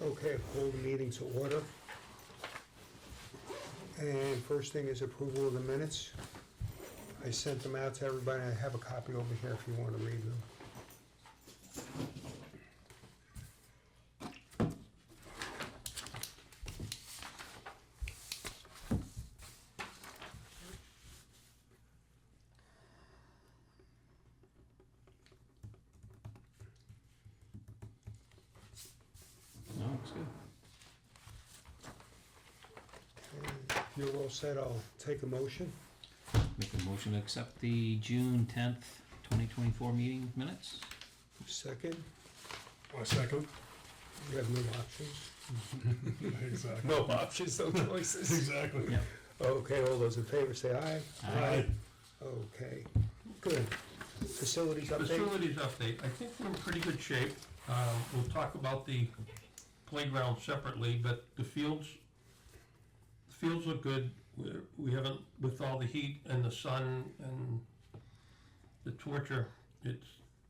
Okay, call the meeting to order. And first thing is approval of the minutes. I sent them out to everybody. I have a copy over here if you want to read them. No, it's good. If you're all set, I'll take a motion. Make a motion to accept the June 10th, 2024 meeting minutes. Second, A second. you have no options. Exactly. No options, no choices. Exactly. Yeah. Okay, all those in favor say aye. Aye. Okay, good. Facilities update? Facilities update, I think we're in pretty good shape. We'll talk about the playground separately, but the fields look good. We haven't, with all the heat and the sun and the torture,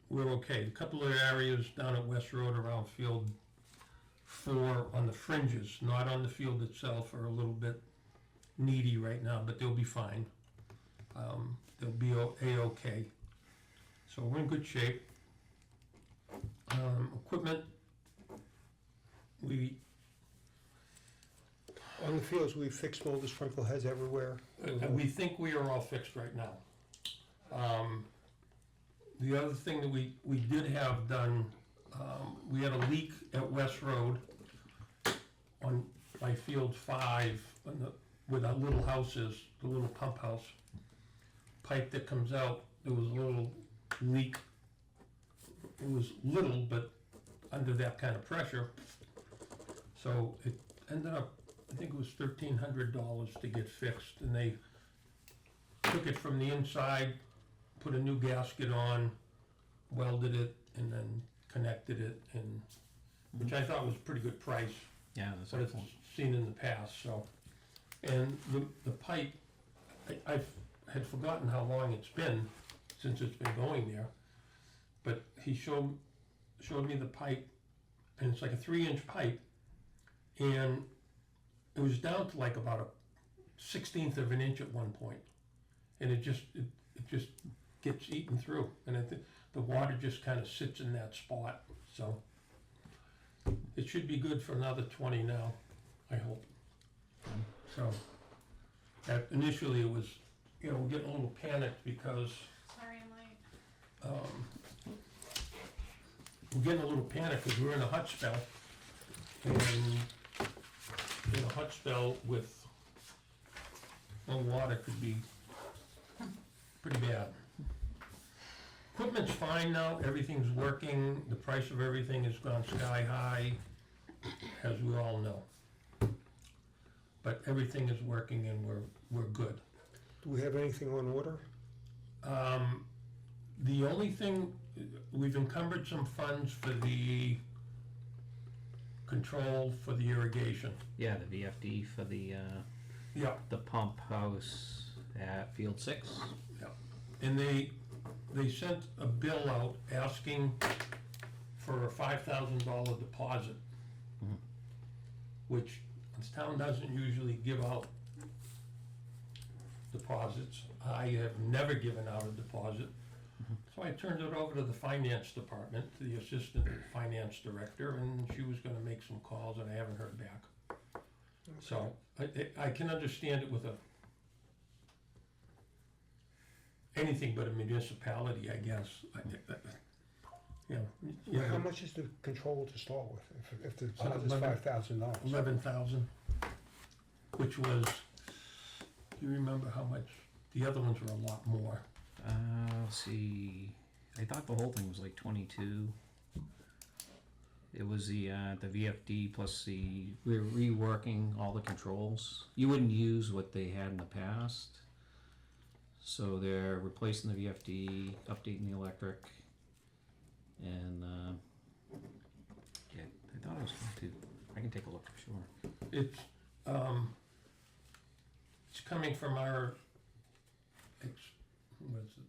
we're okay. A couple of areas down at West Road around Field 4 on the fringes, not on the field itself, are a little bit needy right now, but they'll be fine. They'll be A-okay. So we're in good shape. Equipment, On the fields, we fixed all the sprinkle heads everywhere. we think we are all fixed right now. The other thing that we did have done, we had a leak at West Road by Field 5, where that little house is, the little pump house. Pipe that comes out, there was a little leak. It was little, but under that kind of pressure. So it ended up, I think it was $1,300 to get fixed, and they took it from the inside, put a new gasket on, welded it, and then connected it, and which I thought was a pretty good price, Yeah, that's but it's excellent. seen in the past, so. And the pipe, I had forgotten how long it's been since it's been going there, but he showed me the pipe, and it's like a 3-inch pipe, and it was down to like about a 1/16 of an inch at one point, and it just gets eaten through, and I think the water just kind of sits in that spot. So it should be good for another 20 now, I hope. So initially it was, we're getting a little panicked because Sorry, I'm late. we're getting a little panicked because we're in a hot spell, and in a hot spell with no water could be pretty bad. Equipment's fine now, everything's working, the price of everything has gone sky high, as we all know. But everything is working and we're good. Do we have anything on order? The only thing, we've encumbered some funds for the control for the irrigation. Yeah, the VFD for Yeah. the pump house at Field 6. Yeah. And they sent a bill out asking for a $5,000 deposit, which this town doesn't usually give out deposits. I have never given out a deposit. So I turned it over to the finance department, to the assistant finance director, and she was gonna make some calls, and I haven't heard back. So I can understand it with anything but a municipality, I guess. How much is the control to start with, if the deposit's $11,000. $5,000? 11,000, which was, do you remember how much? The other ones were a lot more. Let's see. I thought the whole thing was like 22. It was the VFD plus we're reworking all the controls. You wouldn't use what they had in the past. So they're replacing the VFD, updating the electric, and yeah, I thought it was 22. I can take a look for sure. It's coming from our, what is it?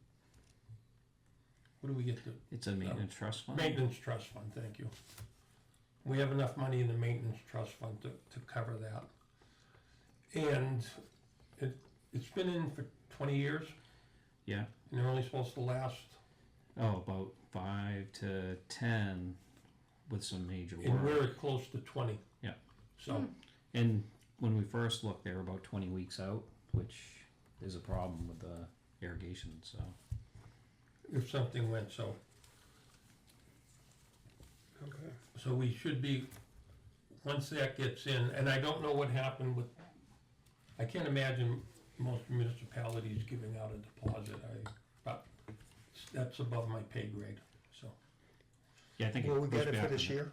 What do we get to? It's a maintenance trust fund. Maintenance trust fund, thank you. we have enough money in the maintenance trust fund to cover that. And it's been in for 20 years, Yeah. and they're only supposed to last, Oh, about 5 to 10 with some major and we're work. at close to 20. Yeah. So, And when we first looked, they were about 20 weeks out, which is a problem with the irrigation, so. if something went so. Okay. So we should be, once that gets in, and I don't know what happened with, I can't imagine most municipalities giving out a deposit, but that's above my pay grade, so. Yeah, I think Will we pushed get it for back this on that. year?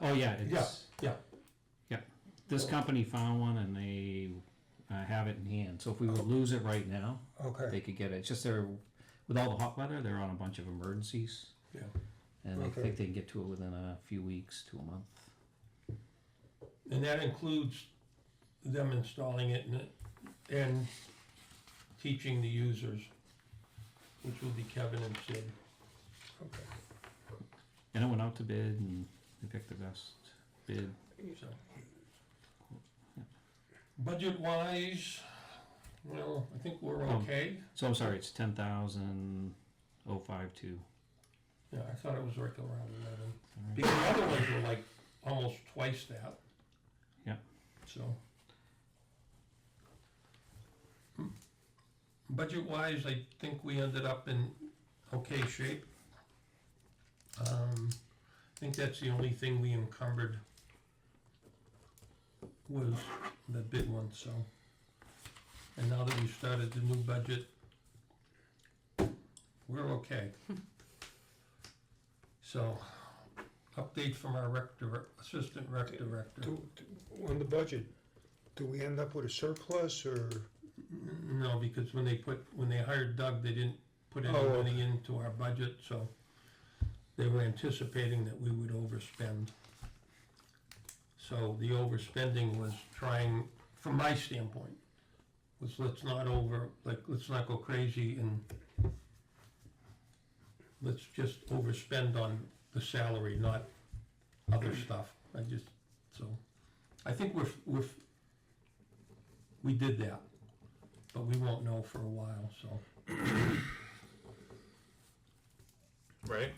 Oh, yeah, it's. Yeah. This company found one and they have it in hand. So if we would lose it right now, they Okay, could get it. It's just they're, with all the hot weather, they're on a bunch of emergencies. Yeah. And I Okay. think they can get to it within a few weeks to a month. And that includes them installing it and teaching the users, which will be Kevin and Sid, okay. And it went out to bid and they picked the best bid. so. Budget-wise, well, I think we're okay. So I'm sorry, it's 10,052. Yeah, I thought it was right around 11. Because the other ones were like almost twice that. Yeah. So. Budget-wise, I think we ended up in okay shape. I think that's the only thing we encumbered was the bid one, so. And now that we started the new budget, we're okay. So, update from our assistant rec director. On the budget, do we end up with a surplus or? No, because when they hired Doug, they didn't put any Oh, money into our budget, so they were anticipating that we would overspend. So the overspending was trying, from my standpoint, was let's not go crazy and let's just overspend on the salary, not other stuff. I think we did that, but we won't know for a while, so. Right.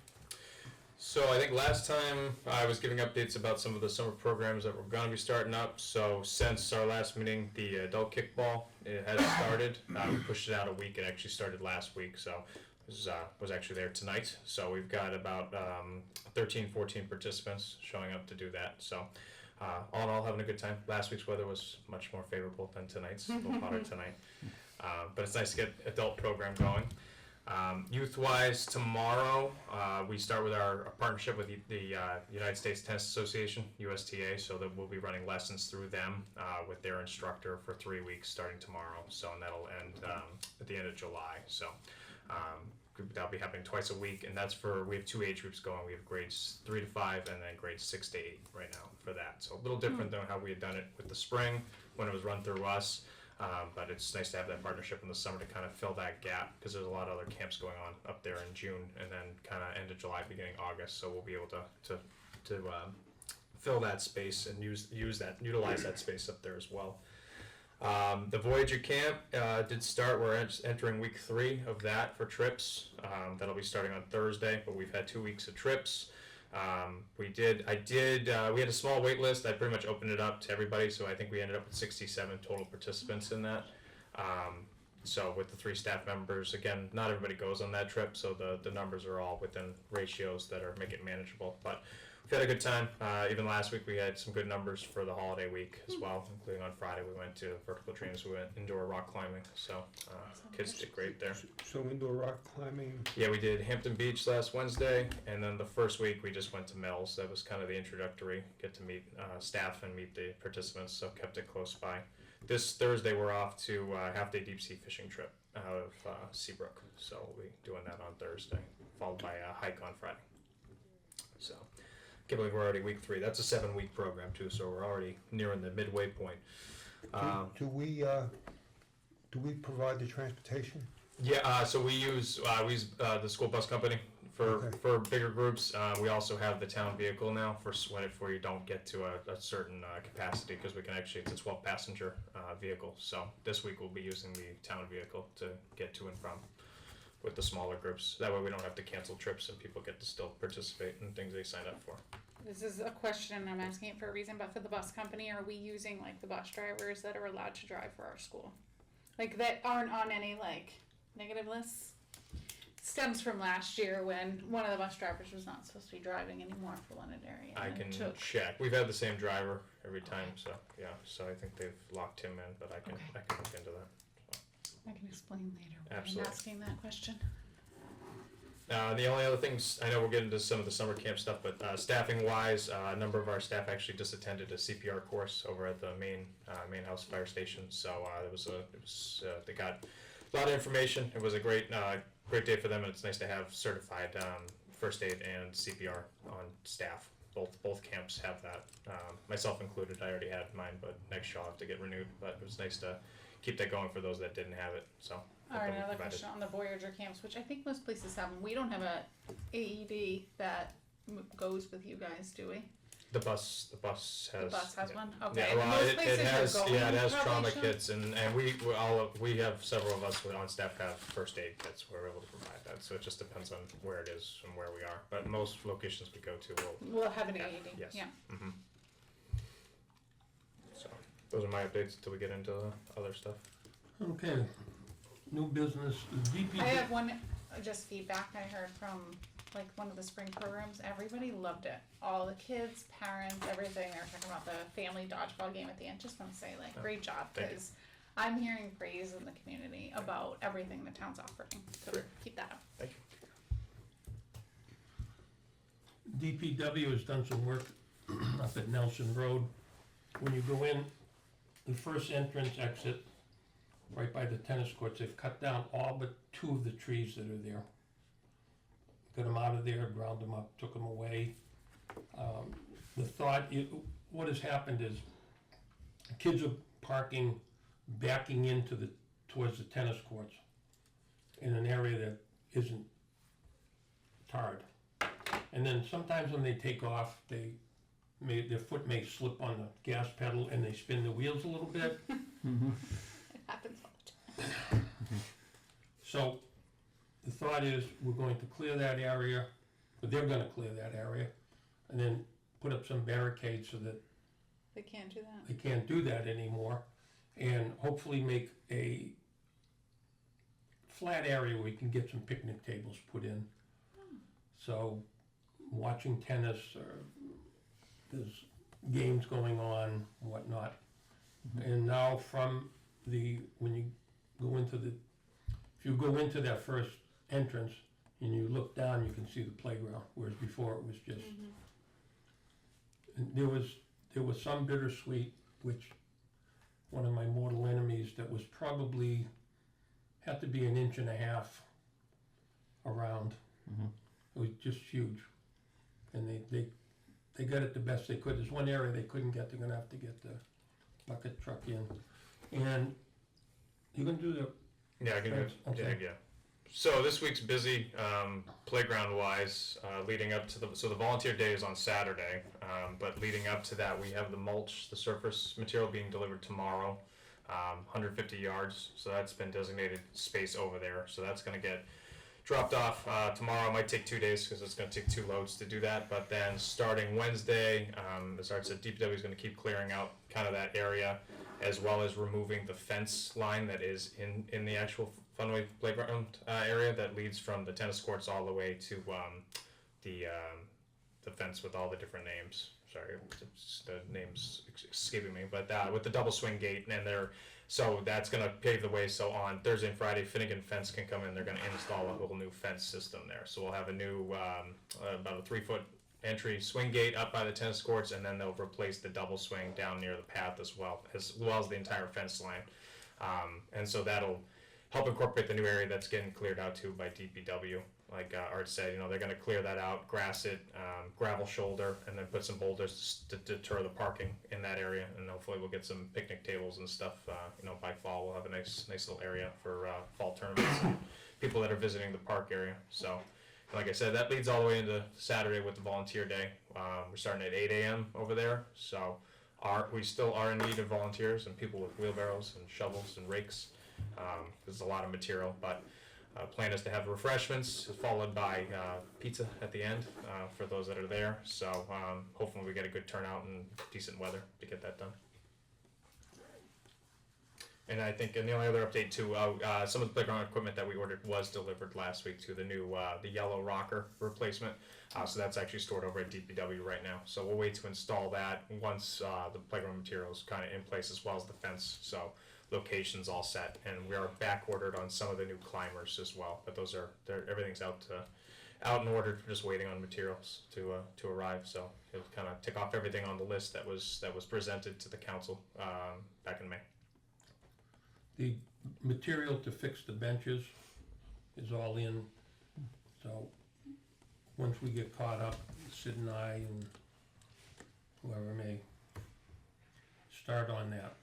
So I think last time I was giving updates about some of the summer programs that were going to be starting up. So since our last meeting, the adult kickball it has started. We pushed it out a week. It actually started last week. So was actually there tonight. So we've got about 13, 14 participants showing up to do that. So all in all, having a good time. Last week's weather was much more favorable than tonight's. A little hotter tonight. But it's nice to get adult program going. Youth-wise, tomorrow we start with our partnership with the United States Tennis Association, USTA, so that we'll be running lessons through them with their instructor for 3 weeks starting tomorrow. So, and that'll end at the end of July. So that'll be happening twice a week, and we have 2 age groups going. We have grades 3 to 5 and then grades 6 to 8 right now for that. So a little different than how we had done it with the spring when it was run through us. But it's nice to have that partnership in the summer to kind of fill that gap because there's a lot of other camps going on up there in June and then kind of end of July, beginning August. So we'll be able to fill that space and utilize that space up there as well. The Voyager camp did start. We're entering week 3 of that for trips. That'll be starting on Thursday, but we've had 2 weeks of trips. We had a small wait list. I pretty much opened it up to everybody, so I think we ended up with 67 total participants in that. So with the 3 staff members, again, not everybody goes on that trip, so the numbers are all within ratios that make it manageable. But we've had a good time. Even last week we had some good numbers for the holiday week as well, including on Friday we went to vertical trains, we went indoor rock climbing, so kids did great there. So indoor rock climbing, Yeah, we did Hampton Beach last Wednesday, and then the first week we just went to Mills. That was kind of the introductory, get to meet staff and meet the participants, so kept it close by. This Thursday we're off to a half-day deep-sea fishing trip out of Seabrook, so we'll be doing that on Thursday, followed by a hike on Friday. So, can't believe we're already week 3. That's a 7-week program too, so we're already nearing the midway point. do we provide the transportation? Yeah, so we use the school bus company Okay. for bigger groups. We also have the town vehicle now for if you don't get to a certain capacity, because we can actually, it's a 12 passenger vehicle. So this week we'll be using the town vehicle to get to and from with the smaller groups. That way we don't have to cancel trips and people get to still participate in things they signed up for. This is a question, I'm asking it for a reason, but for the bus company, are we using like the bus drivers that are allowed to drive for our school? Like that aren't on any like negative lists? Stems from last year when one of the bus drivers was not supposed to be driving anymore for Londonderry. I and can took- check. We've had the same driver every time, so yeah. So I think they've locked him in, but I can look into that. I can explain later why Absolutely. I'm asking that question. The only other things, I know we'll get into some of the summer camp stuff, but staffing wise, a number of our staff actually just attended a CPR course over at the main house fire station. So they got a lot of information. It was a great day for them, and it's nice to have certified first aid and CPR on staff. Both camps have that, myself included. I already had mine, but next year I'll have to get renewed. But it was nice to keep that going for those that didn't have it. So. Alright, another question on the Voyager camps, which I think most places have them. We don't have a AED that goes with you guys, do we? The bus has. The bus has yeah. one? Okay. Yeah, well, Most it places has. are going Yeah, it has probably trauma should. kits, and we have several of us on staff have first aid kits. We're able to provide that, so it just depends on where it is and where we are. But most locations we go to will. We'll have an Yeah, AED, yes. yeah. Mm-hmm. So those are my updates until we get into the other stuff. Okay, new business, DPW. I have one, just feedback I heard from like one of the spring programs. Everybody loved it. All the kids, parents, everything. They were talking about the family dodgeball game at the end. Just want to say, like, Oh, great job, thank you. because I'm hearing praise in the community about everything the town's offering. So Great. keep that up. Thank you. DPW has done some work up at Nelson Road. When you go in, the first entrance exit, right by the tennis courts, they've cut down all but 2 of the trees that are there. Got them out of there, ground them up, took them away. The thought, what has happened is kids are parking, backing towards the tennis courts in an area that isn't tarred. And then sometimes when they take off, their foot may slip on the gas pedal and they spin the wheels a little bit. It happens all the time. So the thought is we're going to clear that area, or they're gonna clear that area, and then put up some barricades so that They can't do that. they can't do that anymore, and hopefully make a flat area where you can get some picnic tables put in. So watching tennis, or there's games going on, whatnot. And now from when you go into if you go into that first entrance and you look down, you can see the playground, whereas before it was just, and there was some bittersweet, which one of my mortal enemies that was probably, had to be 1.5 inches around. It was just huge. And they got it the best they could. There's one area they couldn't get, they're gonna have to get the bucket truck in. And you're gonna do the, Yeah, I can do it. Okay. Yeah. So this week's busy playground wise, leading up to the volunteer day is on Saturday, but leading up to that we have the mulch, the surface material being delivered tomorrow, 150 yards. So that's been designated space over there. So that's going to get dropped off tomorrow. It might take 2 days because it's going to take 2 loads to do that. But then starting Wednesday, as Art said, DPW is going to keep clearing out kind of that area, as well as removing the fence line that is in the actual Funway playground area that leads from the tennis courts all the way to the fence with all the different names. Sorry, the names escaping me, but with the double swing gate, and so that's going to pave the way. So on Thursday and Friday, Finnegan Fence can come in. They're going to install a whole new fence system there. So we'll have a new about a 3-foot entry swing gate up by the tennis courts, and then they'll replace the double swing down near the path as well as the entire fence line. And so that'll help incorporate the new area that's getting cleared out too by DPW. Like Art said, they're going to clear that out, grass it, gravel shoulder, and then put some boulders to deter the parking in that area. And hopefully we'll get some picnic tables and stuff. By fall we'll have a nice little area for fall tournaments and people that are visiting the park area. So Like I said, that leads all the way into Saturday with the volunteer day. We're starting at 8 a.m. over there, so we still are in need of volunteers and people with wheelbarrows and shovels and rakes. There's a lot of material, but plan is to have refreshments followed by pizza at the end for those that are there. So hopefully we get a good turnout and decent weather to get that done. And I think, and the only other update too, some of the playground equipment that we ordered was delivered last week to the new, the yellow rocker replacement. So that's actually stored over at DPW right now. So we'll wait to install that once the playground materials kind of in place, as well as the fence. So location's all set, and we are back ordered on some of the new climbers as well. But those are, everything's out in order. We're just waiting on materials to arrive. So it'll kind of tick off everything on the list that was presented to the council back in May. The material to fix the benches is all in, so once we get caught up, Sid and I and whoever may start on that.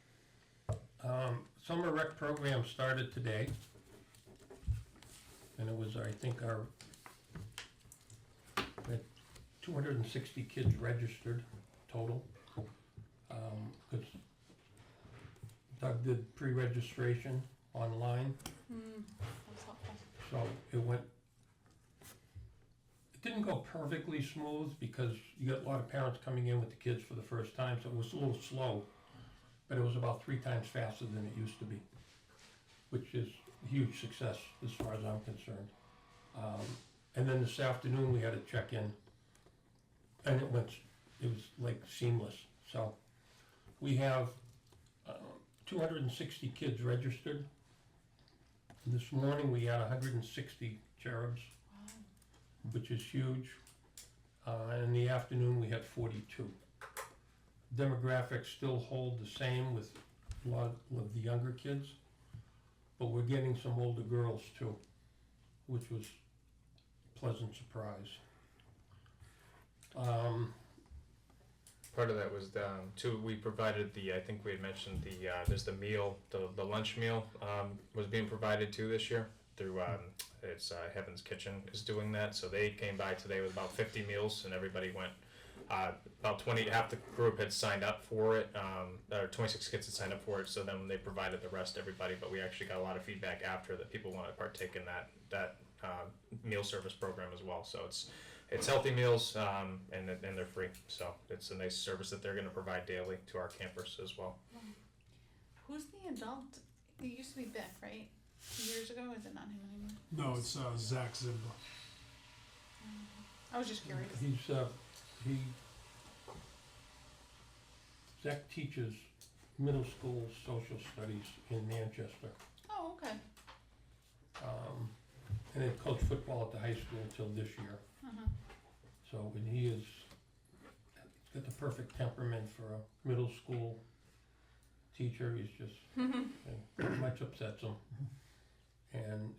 Summer rec program started today, and it was, I think, we had 260 kids registered total. 'Cause Doug did pre-registration online, That's helpful. so it didn't go perfectly smooth because you got a lot of parents coming in with the kids for the first time, so it was a little slow, but it was about 3 times faster than it used to be, which is a huge success as far as I'm concerned. And then this afternoon, we had a check-in, and it was like seamless, so we have 260 kids registered. This morning we had 160 cherubs, which is huge. In the afternoon we had 42. Demographics still hold the same with a lot of the younger kids, but we're getting some older girls too, which was a pleasant surprise. Part of that was too. We provided I think we had mentioned there's the meal, the lunch meal was being provided too this year through it's Heaven's Kitchen is doing that. So they came by today with about 50 meals, and everybody went. About 20, half the group had signed up for it, or 26 kids had signed up for it. So then they provided the rest to everybody. But we actually got a lot of feedback after that people want to partake in that meal service program as well. So it's healthy meals, and they're free. So it's a nice service that they're going to provide daily to our campers as well. Who's the adult? It used to be Bick, right? Years ago, is it not him anymore? No, it's Zach Zimba. I was just curious. Zach teaches middle school social studies in Manchester. Oh, okay. And then coached football at the high school until this year. So, and he's got the perfect temperament for a middle school teacher. He's just, pretty much upsets him. And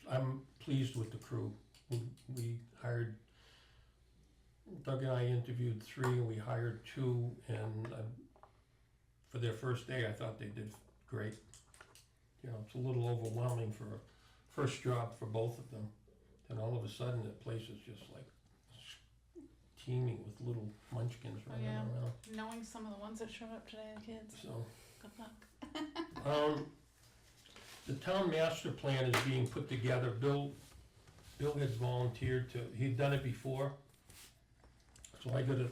I'm pleased with the crew. We hired, Doug and I interviewed 3, and we hired 2, and for their first day, I thought they did great. You know, it's a little overwhelming for a first job for both of them. And all of a sudden, the place is just like teeming with little munchkins running yeah. around. Knowing some of the ones that showed up today, the kids. So, Good luck. the town master plan is being put together. Bill had volunteered he'd done it before. So I got an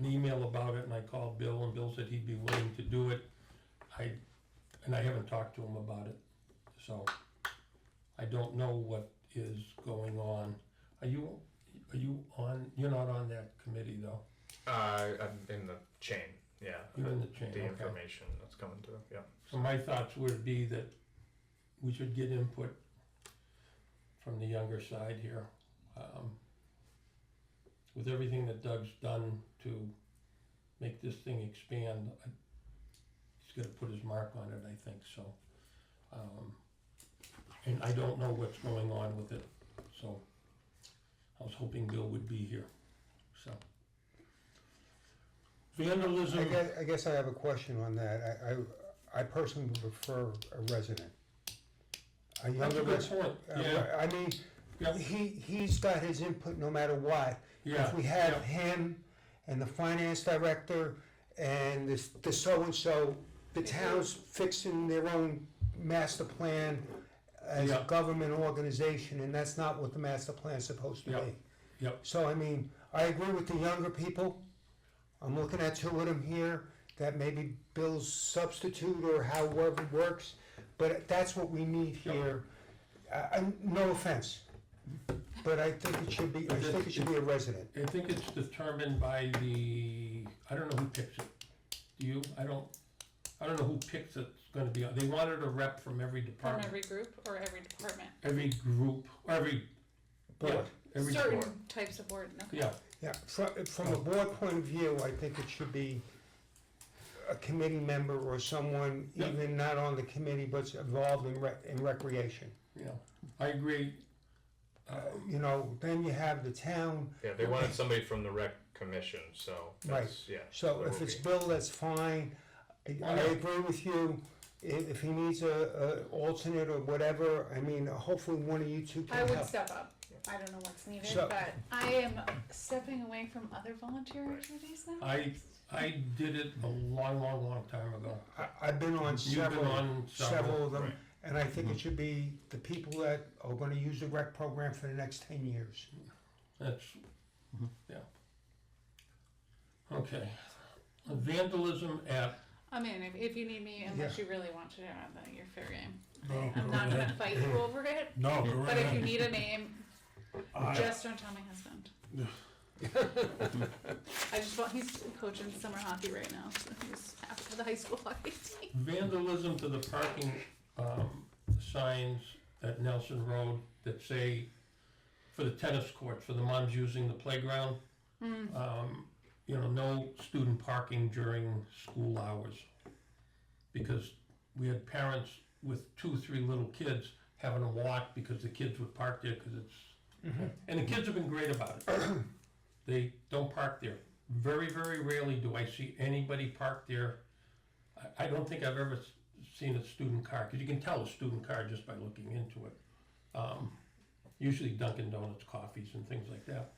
email about it, and I called Bill, and Bill said he'd be willing to do it. I haven't talked to him about it, so I don't know what is going on. Are you on? You're not on that committee though. I'm in the chain. Yeah. You're in the chain. The okay. information that's coming through. Yeah. So my thoughts would be that we should get input from the younger side here. With everything that Doug's done to make this thing expand, he's got to put his mark on it, I think, so. And I don't know what's going on with it, so I was hoping Bill would be here, so. Vandalism. I guess I have a question on that. I personally would prefer a resident. A That's a younger good resident. point, yeah. I mean, Yep. he's got his input no matter what. Yeah. If we have yeah. him and the finance director and the so-and-so, the town's fixing their own master plan as a Yeah. government organization, and that's not what the master plan's supposed to Yep. be. Yep. So, I mean, I agree with the younger people. I'm looking at two of them here, that maybe Bill's substitute or however it works, but that's what we need Yep. here. No offense, but I think it should be, a resident. I think it's determined by I don't know who picks it. Do you? I don't know who picks it's gonna be. They wanted a rep from every From department. every group or every department? Every group, or every, Board. yeah, every Certain board. types of board, okay. Yeah, Yeah, from a board point of view, I think it should be a committee member or someone Yeah. even not on the committee but's involved in recreation. yeah. I agree. You know, then you have the town, Yeah, they wanted somebody from the rec commission, so that's, yeah. so that if will it's be- Bill, that's fine. I Why not? agree with you, if he needs a alternate or whatever, I mean, hopefully one of you two I can would help. step up. I don't know what's needed, So- but I am stepping away from other volunteer activities now. I did it a long time ago. I've been on You've been several, on several of them, Right. and I think it should be the people that are gonna use the rec program for the next 10 years. That's, yeah. Okay. Vandalism at, I mean, if you need me, unless Yeah. you really want to do it, then you're fair game. No, I'm go not gonna ahead. fight you over it, No, go right but if you ahead. need a name, I- just don't tell my husband. I just want, he's coaching summer hockey right now, so he's after the high school hockey team. vandalism to the parking, signs at Nelson Road that say, for the tennis courts, for the moms using the playground, you know, no student parking during school hours. Because we had parents with 2, 3 little kids having to walk because the kids would park there because it's, and the kids have been great about it. They don't park there. Very, very rarely do I see anybody park there. I don't think I've ever seen a student car, because you can tell a student car just by looking into it. Usually Dunkin' Donuts coffees and things like that.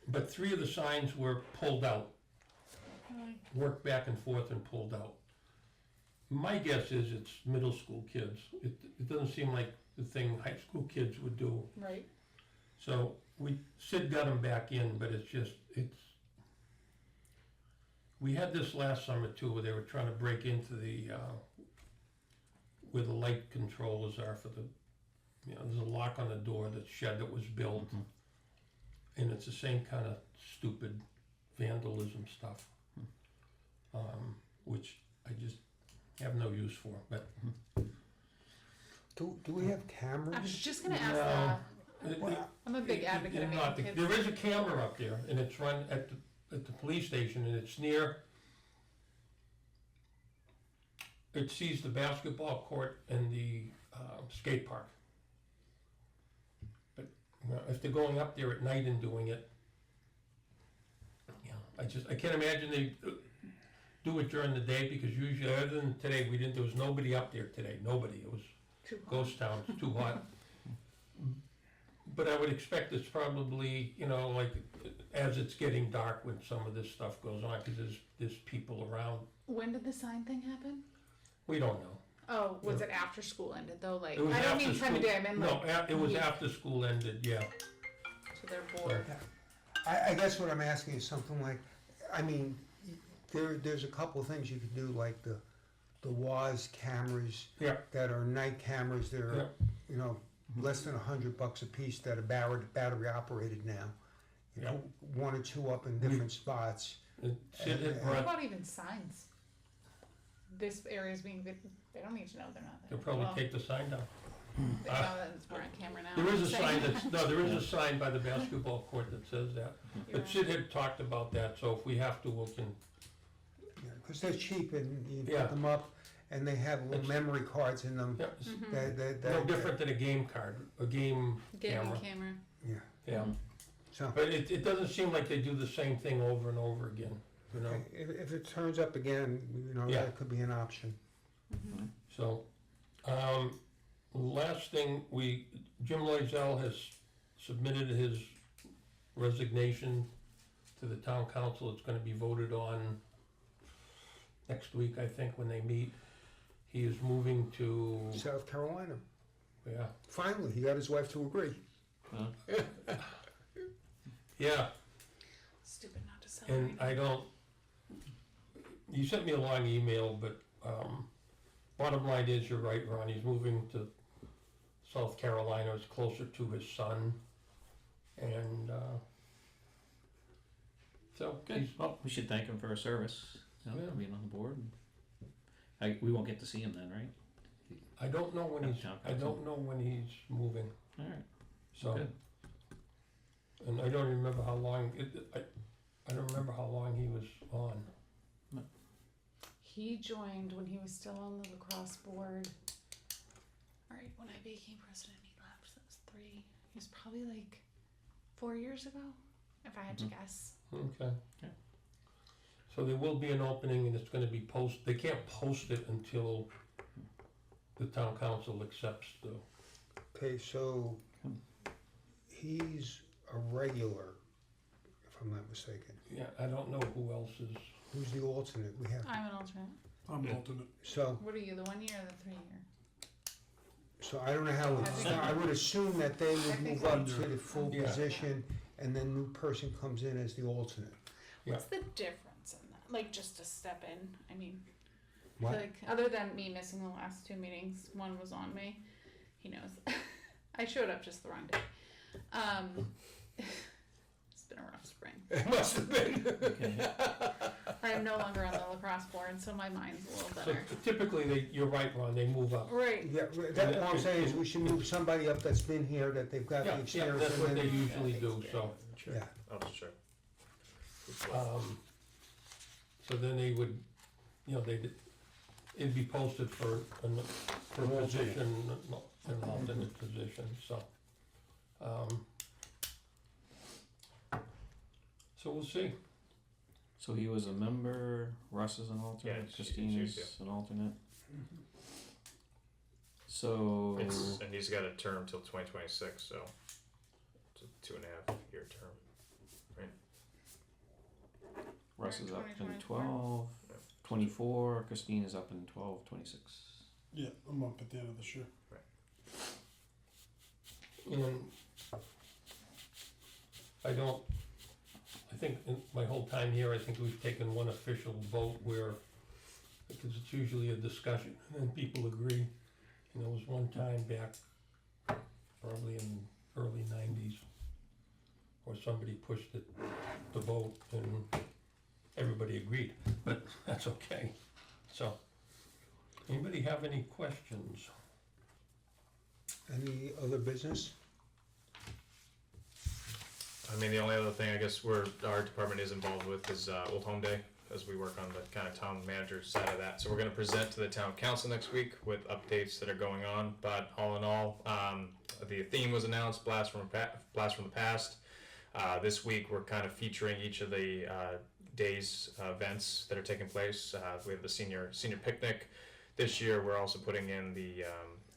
But 3 of the signs were pulled out, worked back and forth and pulled out. My guess is it's middle school kids. It doesn't seem like the thing high school kids would do. Right. So Sid got them back in, but we had this last summer too, where they were trying to break into where the light controllers are for there's a lock on the door, the shed that was built. And it's the same kind of stupid vandalism stuff, which I just have no use for, but. Do we have I was cameras? just gonna ask No. that. Well, I'm a big advocate of Not making the- kids. There is a camera up there, and it's run at the police station, and it's near, it sees the basketball court and the skate park. But, you know, if they're going up there at night and doing it, I can't imagine they do it during the day, because usually, other than today, there was nobody up there today, nobody, it was Too hot. ghost town, it's too hot. But I would expect it's probably, like, as it's getting dark when some of this stuff goes on, because there's people around. When did the sign thing happen? We don't know. Oh, was it after school ended though? Like, It was I don't after mean time of school- day, I mean No, like, it was week. after school ended, yeah. So they're bored. I guess what I'm asking is something like, I mean, there's a couple of things you could do, like the WAS cameras Yeah. that are night cameras, that are, less than $100 a piece, that are battery operated now. You know, 1 or 2 up in different spots. Sid had What brought, about even signs? This area's being, they don't need to know they're not there. they'll probably Well, take the sign down. they know that it's, we're on camera now. There is a I'm sign saying. there is a sign by the basketball court that says that. You're But Sid had talked about that, so if we have to, we can, Because they're cheap and you Yeah. put them up and they have little It's- memory cards in them. yeah, Mm-hmm. it's That no different than a game card, a game Getting camera. a camera. Yeah, Yeah, so, but it doesn't seem like they do the same thing over and over again, you know? if it turns up again, Yeah. that could be an option. So, last thing, Jim Loisel has submitted his resignation to the town council. It's gonna be voted on next week, I think, when they meet. He is moving to, South Carolina. yeah, Finally, he got his wife to agree. yeah, Stupid not to sell. and I don't, you sent me a long email, but, bottom line is, you're right, Ron, he's moving to South Carolina, it's closer to his son, and, so, Good. he's, Well, we should thank him for his service, you know, Yeah. for being on the board. We won't get to see him then, right? I don't know when Yeah, he's, town I council. don't know when he's moving, All right. so. Good. And I don't remember how long, I don't remember how long he was on. He joined when he was still on the lacrosse board. Alright, when I became president, he left. So that was 3. He was probably like 4 years ago, if I had to guess. Okay. Okay. So there will be an opening and it's gonna be they can't post it until the town council accepts the, Okay, so he's a regular, if I'm not mistaken. yeah, I don't know who else is, Who's the alternate we have? I'm an alternate. I'm alternate. So, What are you, the 1 year or the 3 year? so I don't know how I think- I would assume that they I would think move up so. to the full Yeah. position and then new person comes in as the alternate. What's the difference in that? Like just to step in. I mean, I What? feel like other than me missing the last 2 meetings, one was on me. He knows. I showed up just the wrong day. It's been a rough spring. It must have been. Okay. I am no longer on the lacrosse board, so my mind's a little so better. typically you're right, Ron, they move up. Right. Yeah, that's what I'm saying is we should move somebody up that's been here, that they've got the Yeah, yeah, experience. that's and what they then- usually do, so, Sure. Yeah. Oh, sure. so then they would, you know, it'd be posted for a position, an alternate position, so. So we'll see. So he was a member, Russ is an Yeah, alternate, it's- Christine it's is an alternate. So, And he's got a term till 2026, so it's a 2.5-year term. Russ is up in 2024. 12, 24, Christine is up in 12, 26. Yeah, I'm up at the end of this year. And I think in my whole time here, I think we've taken one official vote where, because it's usually a discussion, and then people agree. And there was one time back, probably in early 90s, where somebody pushed it, the vote, and everybody agreed, but that's okay. So, anybody have any questions? Any other business? I mean, the only other thing I guess our department is involved with is Old Home Day, as we work on the kind of town manager side of that. So we're going to present to the town council next week with updates that are going on. But all in all, the theme was announced: blast from the past. This week we're kind of featuring each of the days events that are taking place. We have the senior picnic. This year we're also putting in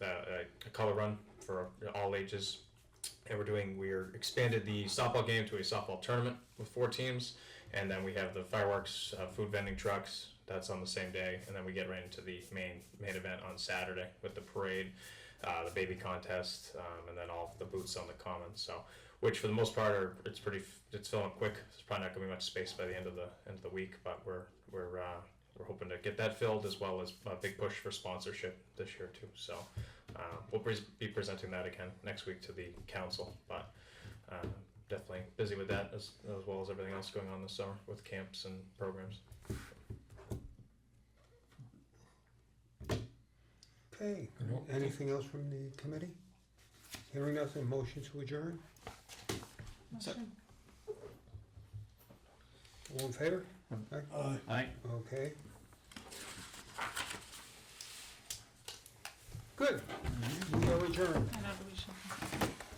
a color run for all ages. And we're expanded the softball game to a softball tournament with 4 teams, and then we have the fireworks, food vending trucks. That's on the same day, and then we get right into the main event on Saturday with the parade, the baby contest, and then all the booths on the common. So, which for the most part it's filling up quick. There's probably not going to be much space by the end of the week, but we're hoping to get that filled, as well as a big push for sponsorship this year too. So. We'll be presenting that again next week to the council, but definitely busy with that as well as everything else going on this summer with camps and programs. Okay, anything else from the committee? Hearing nothing, motion to adjourn? Motion. All in favor? Aye. Okay. Good, we are adjourned. I know we should.